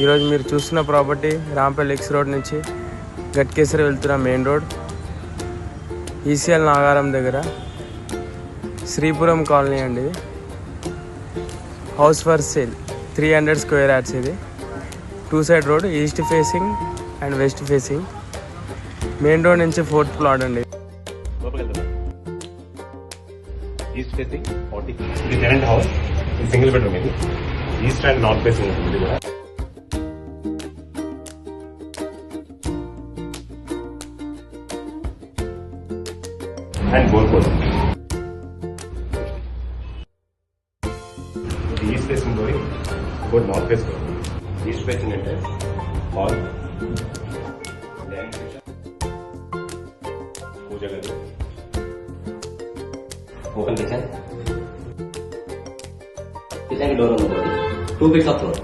ఈరోజు మీరు చూస్తున్న ప్రాపర్టీ రాంపల్లి ఎక్స్ రోడ్ నుంచి గట్కేసరి వెళ్తున్న మెయిన్ రోడ్ ఈసీఎల్ నాగారం దగ్గర శ్రీపురం కాలనీ అండి. House for sale 300 square yards. ఇది 2 side road, east facing and west facing. Main road నుంచి 4th ప్లాట్ అండి. East facing 40. ఇది టెనెంట్ హౌస్, ఇది సింగిల్ బెడ్రూమ్. ఇది ఈస్ట్ అండ్ నార్త్ ఫేసింగ్ ఉంటుంది కూడా. అండ్ గోల్కోట్. ఇది ఈస్ట్ ఫేసింగ్ డోరింగ్, ఇంకోటి north face door. East facing అంటే హాల్, పూజ గది, ఓపెన్ కిచెన్, కిచెన్ డోర్ ఉంది. 2 ఫీట్స్ ఆఫ్ ఫ్లోర్.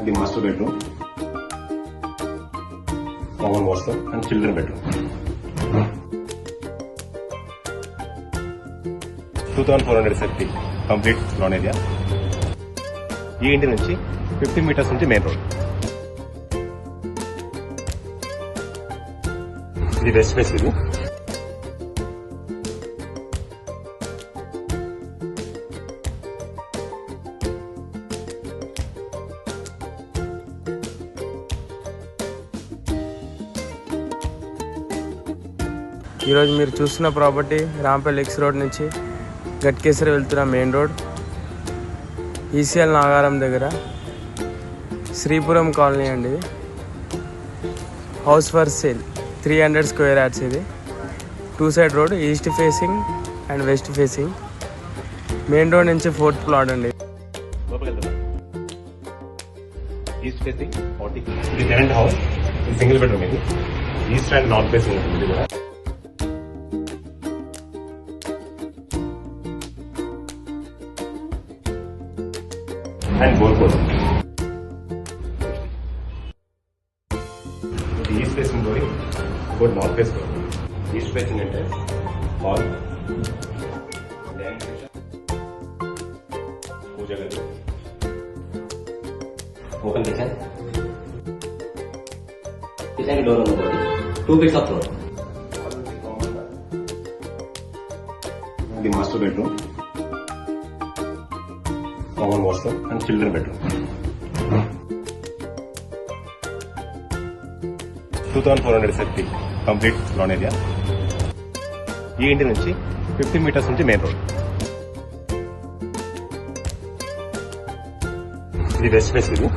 ఇది master bedroom, common washroom and children bedroom. 2470 complete lawn area. ఈ ఇంటి నుంచి 50 మీటర్స్ నుంచి మెయిన్ రోడ్. ఇది వెస్ట్ ఫేస్. ఇది ఈరోజు మీరు చూస్తున్న ప్రాపర్టీ రాంపల్లి ఎక్స్ రోడ్ నుంచి గట్కేసరి వెళ్తున్న మెయిన్ రోడ్ ఈసీఎల్ నాగారం దగ్గర శ్రీపురం కాలనీ అండి. House for sale 300 square yards. ఇది 2 side road, east facing and west facing. Main road నుంచి 4th ప్లాట్ అండి. East facing 40. ఇది టెనెంట్ హౌస్, ఇది సింగిల్ బెడ్రూమ్. ఇది ఈస్ట్ అండ్ నార్త్ ఫేసింగ్ ఉంటుంది కూడా. అండ్ గోల్కోట్. ఇది ఈస్ట్ ఫేసింగ్ డోరింగ్, ఇంకోటి north face door. East facing అంటే హాల్, పూజ గది, ఓపెన్ కిచెన్, కిచెన్ డోర్ ఉంది. 2 ఫీట్స్ ఆఫ్ ఫ్లోర్. ఇది master bedroom, common washroom and children bedroom. 2470 complete lawn area. ఈ ఇంటి నుంచి 50 మీటర్స్ నుంచి మెయిన్ రోడ్. ఇది వెస్ట్ ఫేస్. ఇది